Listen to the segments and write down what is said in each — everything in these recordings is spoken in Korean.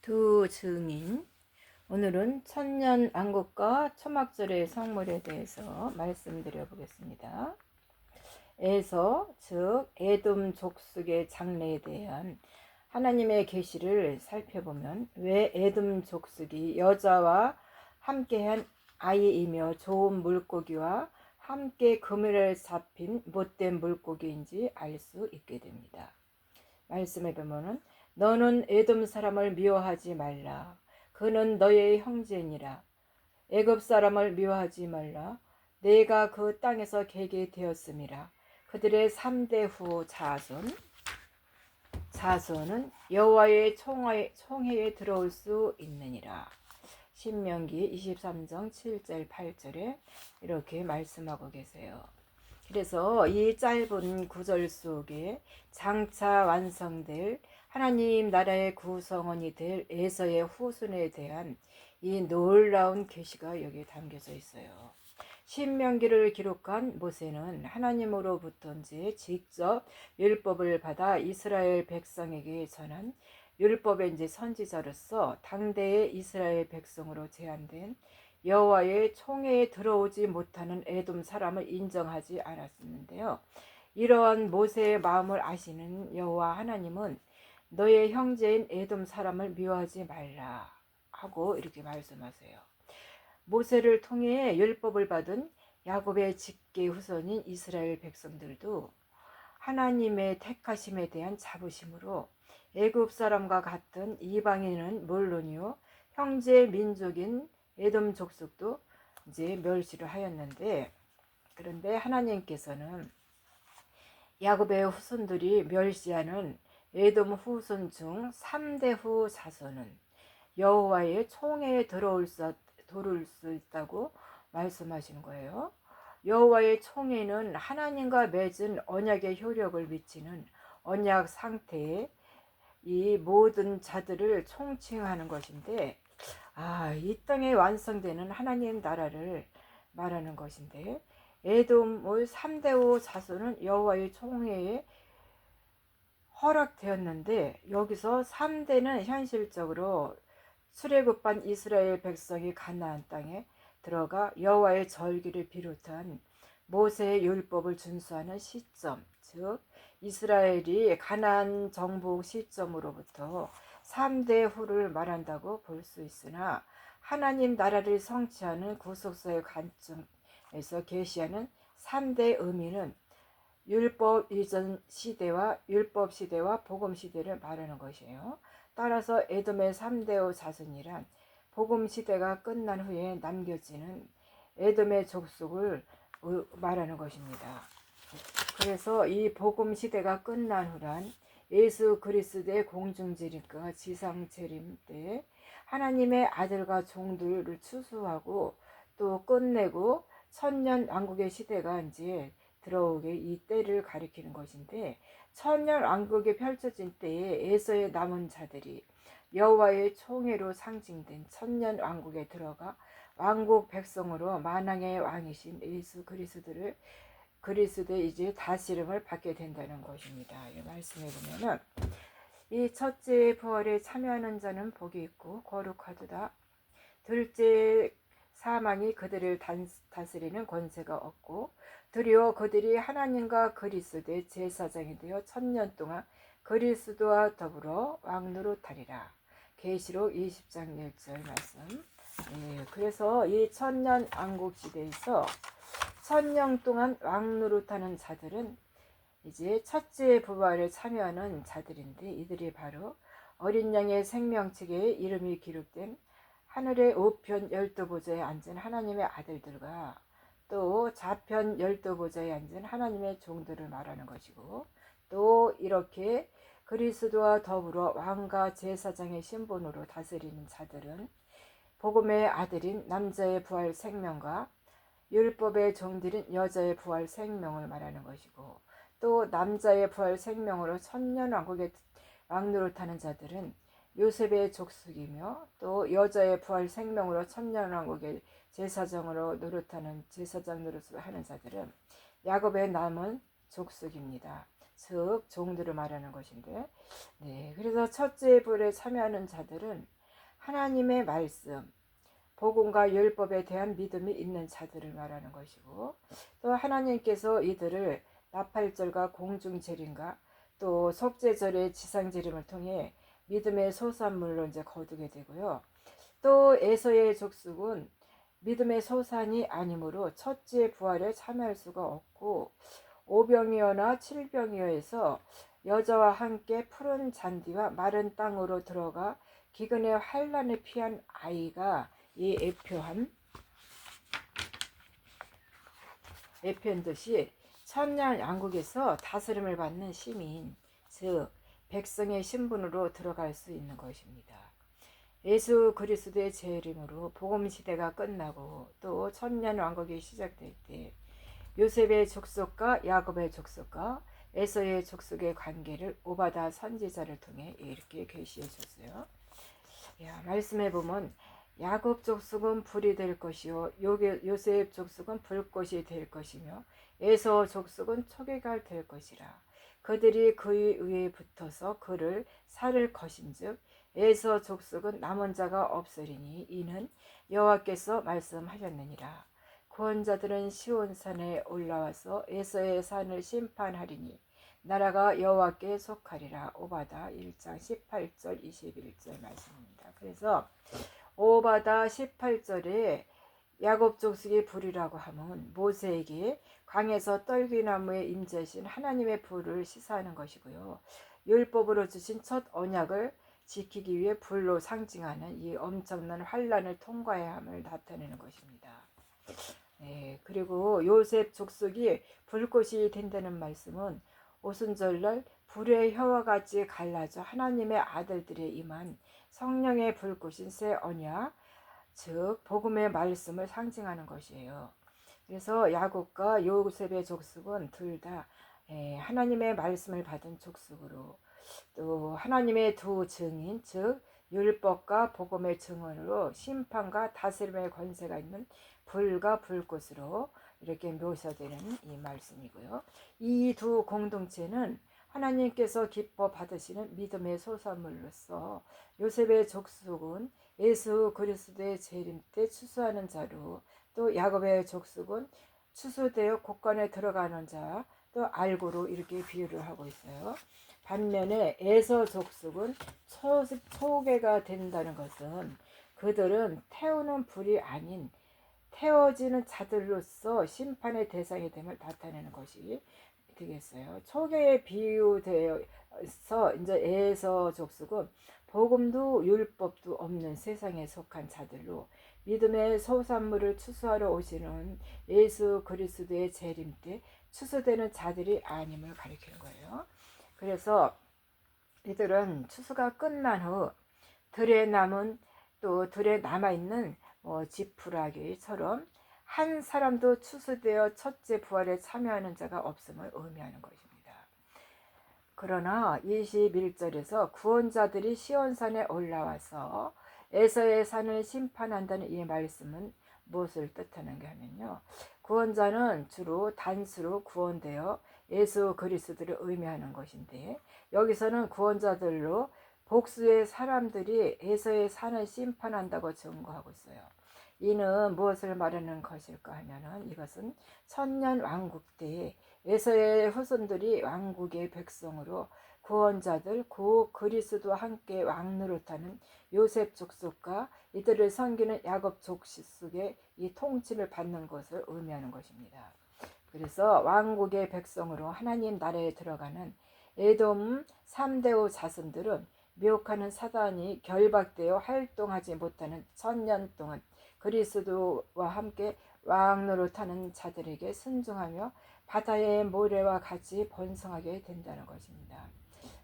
두 증인. 오늘은 천년왕국과 초막절의 성물에 대해서 말씀드려 보겠습니다. 에서 즉 에돔 족속의 장래에 대한 하나님의 계시를 살펴보면, 왜 에돔 족속이 여자와 함께한 아이이며 좋은 물고기와 함께 그물에 잡힌 못된 물고기인지 알 수 있게 됩니다. 말씀에 보면은, 너는 에돔 사람을 미워하지 말라. 그는 너의 형제니라. 애굽 사람을 미워하지 말라. 내가 그 땅에서 개게 되었음이라. 그들의 3대 후 자손은 여호와의 총회에 들어올 수 있느니라. 신명기 23장 7절 8절에 이렇게 말씀하고 계세요. 그래서 이 짧은 구절 속에 장차 완성될 하나님 나라의 구성원이 될 에서의 후손에 대한 이 놀라운 계시가 여기에 담겨져 있어요. 신명기를 기록한 모세는 하나님으로부터 직접 율법을 받아 이스라엘 백성에게 전한 율법의 선지자로서 당대의 이스라엘 백성으로 제한된 여호와의 총회에 들어오지 못하는 에돔 사람을 인정하지 않았었는데요. 이러한 모세의 마음을 아시는 여호와 하나님은 너의 형제인 에돔 사람을 미워하지 말라 하고 이렇게 말씀하세요. 모세를 통해 율법을 받은 야곱의 직계 후손인 이스라엘 백성들도 하나님의 택하심에 대한 자부심으로 애굽 사람과 같은 이방인은 물론이요, 형제 민족인 에돔 족속도 멸시를 하였는데, 그런데 하나님께서는 야곱의 후손들이 멸시하는 에돔 후손 중 3대 후 자손은 여호와의 총회에 들어올 수 있다고 말씀하신 거예요. 여호와의 총회는 하나님과 맺은 언약의 효력을 미치는 언약 상태에 이 모든 자들을 총칭하는 것인데, 이 땅에 완성되는 하나님 나라를 말하는 것인데, 에돔의 3대5 자손은 여호와의 총회에 허락되었는데, 여기서 3대는 현실적으로 출애굽한 이스라엘 백성이 가나안 땅에 들어가 여호와의 절기를 비롯한 모세의 율법을 준수하는 시점, 즉 이스라엘이 가나안 정복 시점으로부터 3대 후를 말한다고 볼 수 있으나, 하나님 나라를 성취하는 구속사의 관점에서 계시하는 3대 의미는 율법 이전 시대와 율법 시대와 복음 시대를 말하는 것이에요. 따라서 에돔의 3대 자손이란 복음 시대가 끝난 후에 남겨지는 에돔의 족속을 말하는 것입니다. 그래서 이 복음 시대가 끝난 후란 예수 그리스도의 공중재림과 지상 재림 때 하나님의 아들과 종들을 추수하고 또 끝내고 천년 왕국의 시대가 들어오게 이 때를 가리키는 것인데, 천년 왕국이 펼쳐진 때에 에서의 남은 자들이 여호와의 총회로 상징된 천년 왕국에 들어가 왕국 백성으로 만왕의 왕이신 예수 그리스도의 다스림을 받게 된다는 것입니다. 이 말씀해 보면은, 이 첫째 부활에 참여하는 자는 복이 있고 거룩하도다. 둘째 사망이 그들을 다스리는 권세가 없고, 드디어 그들이 하나님과 그리스도의 제사장이 되어 천년 동안 그리스도와 더불어 왕노릇하리라. 계시록 20장 1절 말씀. 그래서 이 천년 왕국 시대에서 천년 동안 왕노릇하는 자들은 첫째 부활에 참여하는 자들인데, 이들이 바로 어린 양의 생명책에 이름이 기록된 하늘의 우편 12보좌에 앉은 하나님의 아들들과 또 좌편 12보좌에 앉은 하나님의 종들을 말하는 것이고, 또 이렇게 그리스도와 더불어 왕과 제사장의 신분으로 다스리는 자들은 복음의 아들인 남자의 부활 생명과 율법의 종들인 여자의 부활 생명을 말하는 것이고, 또 남자의 부활 생명으로 천년 왕국의 왕노릇하는 자들은 요셉의 족속이며, 또 여자의 부활 생명으로 천년왕국의 제사장으로 노릇하는 제사장 노릇을 하는 자들은 야곱의 남은 족속입니다. 즉 종들을 말하는 것인데, 그래서 첫째 부활에 참여하는 자들은 하나님의 말씀, 복음과 율법에 대한 믿음이 있는 자들을 말하는 것이고, 또 하나님께서 이들을 나팔절과 공중제림과 또 속죄절의 지상제림을 통해 믿음의 소산물로 이제 거두게 되고요. 또 에서의 족속은 믿음의 소산이 아니므로 첫째 부활에 참여할 수가 없고, 오병이어나 칠병이어에서 여자와 함께 푸른 잔디와 마른 땅으로 들어가 기근의 환란을 피한 아이가 이 애표한 듯이 천년 왕국에서 다스림을 받는 시민, 즉 백성의 신분으로 들어갈 수 있는 것입니다. 예수 그리스도의 재림으로 복음 시대가 끝나고 또 천년 왕국이 시작될 때 요셉의 족속과 야곱의 족속과 에서의 족속의 관계를 오바다 선지자를 통해 이렇게 계시해 줬어요. 말씀해 보면 야곱 족속은 불이 될 것이요 요셉 족속은 불꽃이 될 것이며 에서 족속은 초계가 될 것이라. 그들이 그의 위에 붙어서 그를 살을 것인즉 에서 족속은 남은 자가 없으리니 이는 여호와께서 말씀하셨느니라. 구원자들은 시온산에 올라와서 에서의 산을 심판하리니 나라가 여호와께 속하리라. 오바다 1장 18절 21절 말씀입니다. 그래서 오바다 18절에 야곱 족속의 불이라고 하면 모세에게 광에서 떨기나무에 임재하신 하나님의 불을 시사하는 것이고요. 율법으로 주신 첫 언약을 지키기 위해 불로 상징하는 이 엄청난 환란을 통과해야 함을 나타내는 것입니다. 그리고 요셉 족속이 불꽃이 된다는 말씀은 오순절날 불의 혀와 같이 갈라져 하나님의 아들들에 임한 성령의 불꽃인 새 언약, 즉 복음의 말씀을 상징하는 것이에요. 그래서 야곱과 요셉의 족속은 둘 다 하나님의 말씀을 받은 족속으로, 또 하나님의 두 증인, 즉 율법과 복음의 증언으로 심판과 다스림의 권세가 있는 불과 불꽃으로 이렇게 묘사되는 이 말씀이고요. 이 두 공동체는 하나님께서 기뻐 받으시는 믿음의 소산물로서 요셉의 족속은 예수 그리스도의 재림 때 추수하는 자로, 또 야곱의 족속은 추수되어 곳간에 들어가는 자, 또 알고로 이렇게 비유를 하고 있어요. 반면에 에서 족속은 초계가 된다는 것은 그들은 태우는 불이 아닌 태워지는 자들로서 심판의 대상이 됨을 나타내는 것이 되겠어요. 초계에 비유되어서 이제 에서 족속은 복음도 율법도 없는 세상에 속한 자들로 믿음의 소산물을 추수하러 오시는 예수 그리스도의 재림 때 추수되는 자들이 아님을 가리키는 거예요. 그래서 이들은 추수가 끝난 후 들에 남은 또 들에 남아있는 지푸라기처럼 한 사람도 추수되어 첫째 부활에 참여하는 자가 없음을 의미하는 것입니다. 그러나 21절에서 구원자들이 시온산에 올라와서 에서의 산을 심판한다는 이 말씀은 무엇을 뜻하는가 하면요, 구원자는 주로 단수로 구원되어 예수 그리스도를 의미하는 것인데, 여기서는 구원자들로 복수의 사람들이 에서의 산을 심판한다고 증거하고 있어요. 이는 무엇을 말하는 것일까 하면은 이것은 천년 왕국 때에 에서의 후손들이 왕국의 백성으로 구원자들 고 그리스도와 함께 왕노릇하는 요셉 족속과 이들을 섬기는 야곱 족속의 이 통치를 받는 것을 의미하는 것입니다. 그래서 왕국의 백성으로 하나님 나라에 들어가는 에돔 3대의 자손들은 미혹하는 사단이 결박되어 활동하지 못하는 천년 동안 그리스도와 함께 왕노릇하는 자들에게 순종하며 바다의 모래와 같이 번성하게 된다는 것입니다.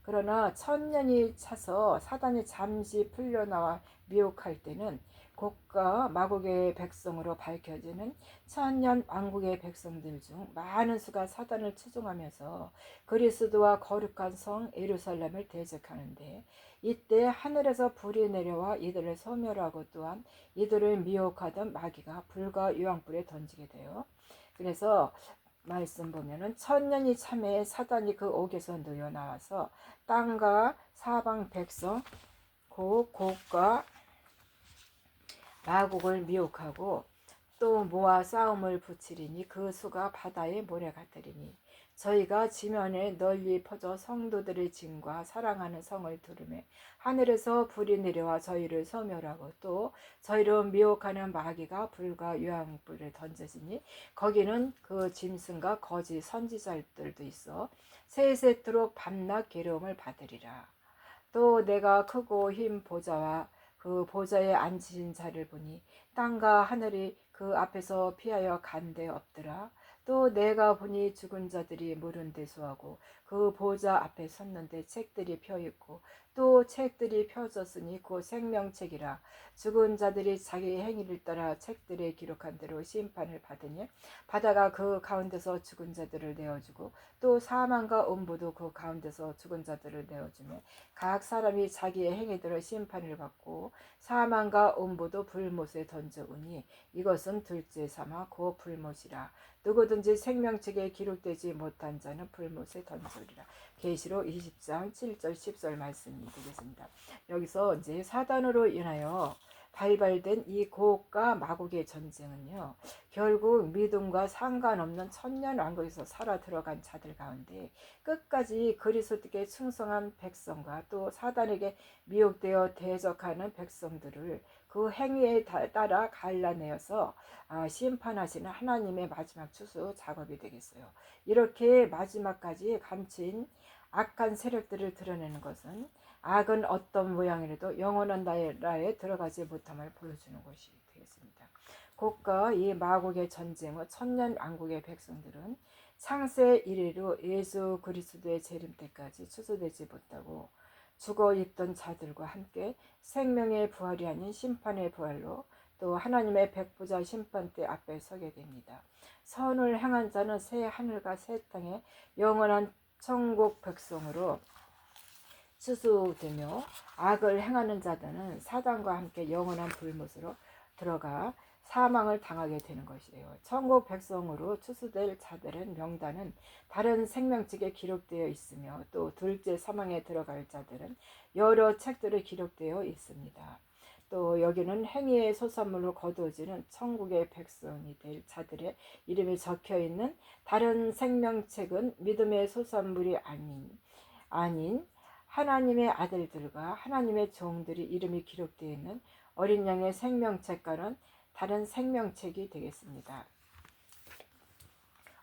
그러나 천년이 차서 사단이 잠시 풀려나와 미혹할 때는 곡과 마곡의 백성으로 밝혀지는 천년 왕국의 백성들 중 많은 수가 사단을 추종하면서 그리스도와 거룩한 성 예루살렘을 대적하는데, 이때 하늘에서 불이 내려와 이들을 소멸하고 또한 이들을 미혹하던 마귀가 불과 유황불에 던지게 돼요. 그래서 말씀 보면은 천년이 참에 사단이 그 옥에서 놓여 나와서 땅과 사방 백성 곡과 마곡을 미혹하고 또 모아 싸움을 붙이리니 그 수가 바다의 모래 같으리니 저희가 지면에 널리 퍼져 성도들의 짐과 사랑하는 성을 두르매 하늘에서 불이 내려와 저희를 소멸하고 또 저희를 미혹하는 마귀가 불과 유황불을 던져지니 거기는 그 짐승과 거짓 선지자들도 있어 세세토록 밤낮 괴로움을 받으리라. 또 내가 크고 흰 보좌와 그 보좌에 앉으신 자를 보니 땅과 하늘이 그 앞에서 피하여 간 데 없더라. 또 내가 보니 죽은 자들이 물은 대수하고 그 보좌 앞에 섰는데 책들이 펴 있고 또 책들이 펴졌으니 곧 생명책이라. 죽은 자들이 자기 행위를 따라 책들에 기록한 대로 심판을 받으니 바다가 그 가운데서 죽은 자들을 내어주고 또 사망과 음부도 그 가운데서 죽은 자들을 내어주며 각 사람이 자기의 행위대로 심판을 받고 사망과 음부도 불못에 던져오니 이것은 둘째 사마 곧 불못이라. 누구든지 생명책에 기록되지 못한 자는 불못에 던져리라. 계시록 20장 7절 10절 말씀이 되겠습니다. 여기서 이제 사단으로 인하여 발발된 이 고과 마곡의 전쟁은요, 결국 믿음과 상관없는 천년왕국에서 살아 들어간 자들 가운데 끝까지 그리스도께 충성한 백성과 또 사단에게 미혹되어 대적하는 백성들을 그 행위에 따라 갈라내어서 심판하시는 하나님의 마지막 추수 작업이 되겠어요. 이렇게 마지막까지 감춘 악한 세력들을 드러내는 것은 악은 어떤 모양이라도 영원한 나라에 들어가지 못함을 보여주는 것이 되겠습니다. 곧과 이 마곡의 전쟁 후 천년 왕국의 백성들은 창세 이래로 예수 그리스도의 재림 때까지 추수되지 못하고 죽어 있던 자들과 함께 생명의 부활이 아닌 심판의 부활로 또 하나님의 백보자 심판대 앞에 서게 됩니다. 선을 행한 자는 새 하늘과 새 땅에 영원한 천국 백성으로 추수되며 악을 행하는 자들은 사단과 함께 영원한 불못으로 들어가 사망을 당하게 되는 것이에요. 천국 백성으로 추수될 자들의 명단은 다른 생명책에 기록되어 있으며 또 둘째 사망에 들어갈 자들은 여러 책들에 기록되어 있습니다. 또 여기는 행위의 소산물로 거두어지는 천국의 백성이 될 자들의 이름이 적혀있는 다른 생명책은 믿음의 소산물이 아닌 하나님의 아들들과 하나님의 종들이 이름이 기록되어 있는 어린 양의 생명책과는 다른 생명책이 되겠습니다.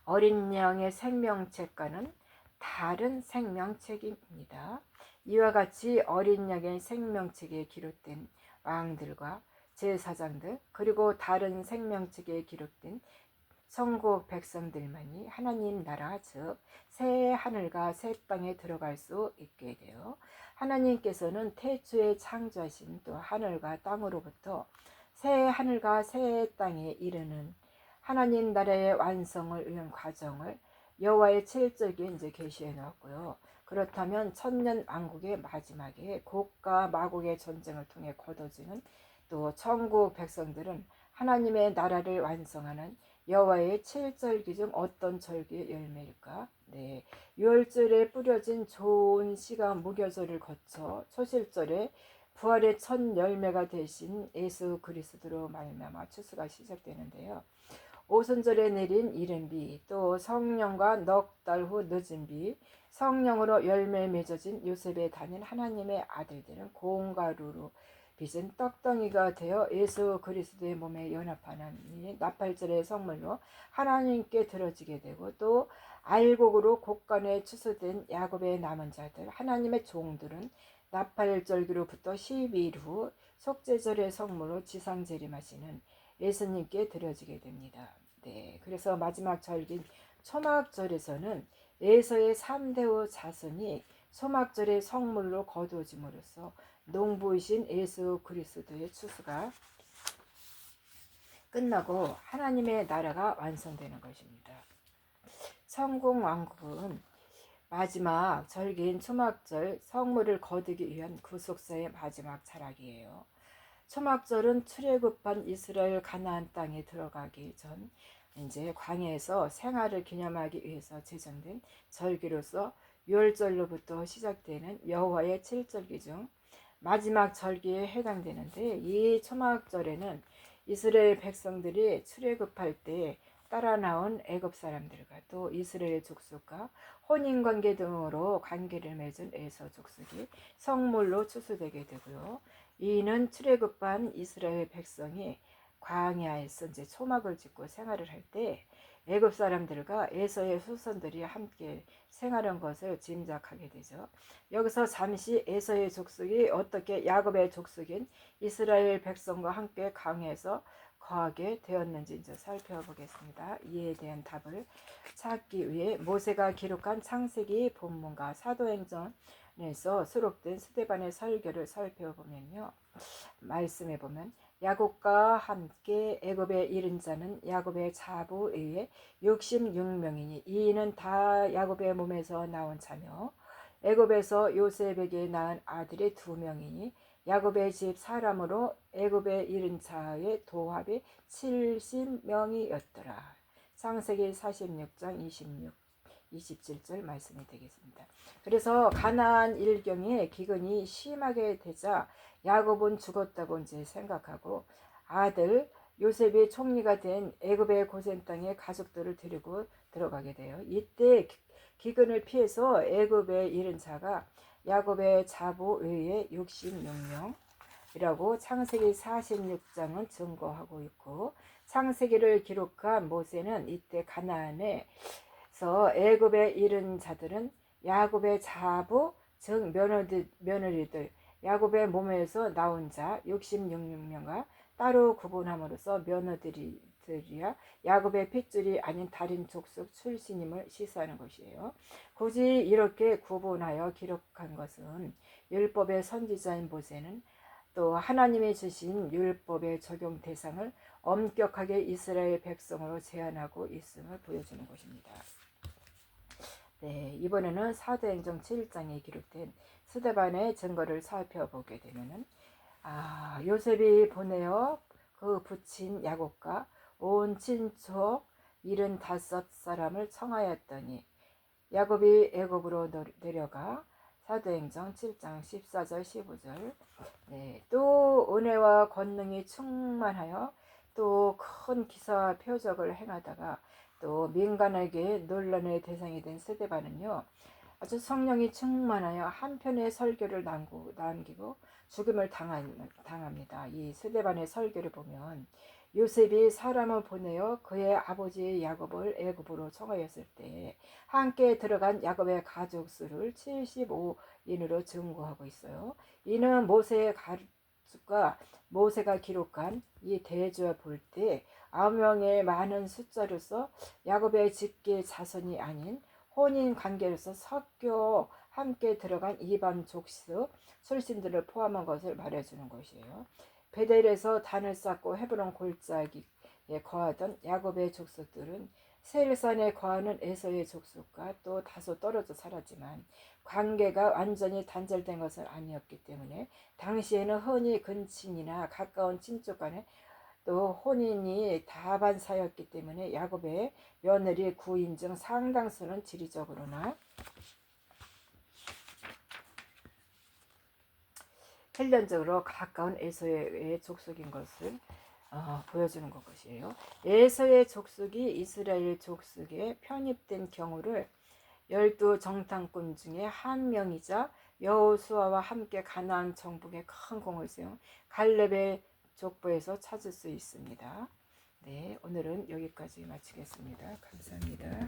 어린 양의 생명책과는 다른 생명책입니다. 이와 같이 어린 양의 생명책에 기록된 왕들과 제사장들 그리고 다른 생명책에 기록된 천국 백성들만이 하나님 나라 즉 새 하늘과 새 땅에 들어갈 수 있게 되어 하나님께서는 태초에 창조하신 또 하늘과 땅으로부터 새 하늘과 새 땅에 이르는 하나님 나라의 완성을 위한 과정을 여호와의 7절기에 이제 계시해 놓았고요. 그렇다면 천년 왕국의 마지막에 곡과 마곡의 전쟁을 통해 거둬지는 또 천국 백성들은 하나님의 나라를 완성하는 여호와의 7절기 중 어떤 절기의 열매일까? 네, 6월절에 뿌려진 좋은 씨가 무교절을 거쳐 초실절에 부활의 첫 열매가 되신 예수 그리스도로 말미암아 추수가 시작되는데요. 오순절에 내린 이른 비, 또 성령과 넉 달 후 늦은 비, 성령으로 열매 맺어진 요셉의 다닌 하나님의 아들들은 고운과 루로 빚은 떡덩이가 되어 예수 그리스도의 몸에 연합하는 이 나팔절의 성물로 하나님께 들어지게 되고 또 알곡으로 곡간에 추수된 야곱의 남은 자들 하나님의 종들은 나팔절기로부터 12일 후 속죄절의 성물로 지상 재림하시는 예수님께 드려지게 됩니다. 네, 그래서 마지막 절기인 초막절에서는 에서의 3대의 자손이 소막절의 성물로 거두어짐으로써 농부이신 예수 그리스도의 추수가 끝나고 하나님의 나라가 완성되는 것입니다. 천국 왕국은 마지막 절기인 초막절 성물을 거두기 위한 구속사의 마지막 자락이에요. 초막절은 출애굽한 이스라엘 가나안 땅에 들어가기 전 이제 광야에서 생활을 기념하기 위해서 제정된 절기로서 6월절로부터 시작되는 여호와의 7절기 중 마지막 절기에 해당되는데, 이 초막절에는 이스라엘 백성들이 출애굽할 때 따라 나온 애굽 사람들과 또 이스라엘 족속과 혼인관계 등으로 관계를 맺은 에서 족속이 성물로 추수되게 되고요. 이는 출애굽한 이스라엘 백성이 광야에서 이제 초막을 짓고 생활을 할 때 애굽 사람들과 에서의 후손들이 함께 생활한 것을 짐작하게 되죠. 여기서 잠시 에서의 족속이 어떻게 야곱의 족속인 이스라엘 백성과 함께 광야에서 거하게 되었는지 이제 살펴보겠습니다. 이에 대한 답을 찾기 위해 모세가 기록한 창세기 본문과 사도행전에서 수록된 스데반의 설교를 살펴보면요. 말씀해 보면 야곱과 함께 애굽에 이른 자는 야곱의 자부에 의해 66명이니 이는 다 야곱의 몸에서 나온 자며 애굽에서 요셉에게 낳은 아들이 2명이니 야곱의 집 사람으로 애굽에 이른 자의 도합이 70명이었더라. 창세기 46장 27절 말씀이 되겠습니다. 그래서 가나안 일경에 기근이 심하게 되자 야곱은 죽었다고 이제 생각하고 아들 요셉이 총리가 된 애굽의 고센 땅에 가족들을 데리고 들어가게 돼요. 이때 기근을 피해서 애굽에 이른 자가 야곱의 자부 외에 66명이라고 창세기 46장은 증거하고 있고, 창세기를 기록한 모세는 이때 가나안에서 애굽에 이른 자들은 야곱의 자부 즉 며느리들 야곱의 몸에서 나온 자 66명과 따로 구분함으로써 며느리들이야 야곱의 핏줄이 아닌 다른 족속 출신임을 시사하는 것이에요. 굳이 이렇게 구분하여 기록한 것은 율법의 선지자인 모세는 또 하나님이 주신 율법의 적용 대상을 엄격하게 이스라엘 백성으로 제한하고 있음을 보여주는 것입니다. 네, 이번에는 사도행전 7장에 기록된 스데반의 증거를 살펴보게 되면은 요셉이 보내어 그 부친 야곱과 온 친척 75사람을 청하였더니 야곱이 애굽으로 내려가 사도행전 7장 14절 15절. 네, 또 은혜와 권능이 충만하여 또 큰 기사와 표적을 행하다가 또 민간에게 논란의 대상이 된 스데반은요, 아주 성령이 충만하여 한편의 설교를 남기고 죽음을 당합니다. 이 스데반의 설교를 보면 요셉이 사람을 보내어 그의 아버지 야곱을 애굽으로 청하였을 때 함께 들어간 야곱의 가족 수를 75인으로 증거하고 있어요. 이는 모세의 가족과 모세가 기록한 이 대조를 볼 때 9명의 많은 숫자로서 야곱의 직계 자손이 아닌 혼인 관계로서 섞여 함께 들어간 이방 족속 출신들을 포함한 것을 말해주는 것이에요. 베델에서 단을 쌓고 헤브론 골짜기에 거하던 야곱의 족속들은 세일산에 거하는 에서의 족속과 또 다소 떨어져 살았지만 관계가 완전히 단절된 것은 아니었기 때문에 당시에는 흔히 근친이나 가까운 친족 간에 또 혼인이 다반사였기 때문에 야곱의 며느리 구인 중 상당수는 지리적으로나 혈연적으로 가까운 에서의 족속인 것을 보여주는 것이에요. 에서의 족속이 이스라엘 족속에 편입된 경우를 12정탐꾼 중에 한 명이자 여호수아와 함께 가나안 정복에 큰 공을 세운 갈렙의 족보에서 찾을 수 있습니다. 네, 오늘은 여기까지 마치겠습니다. 감사합니다.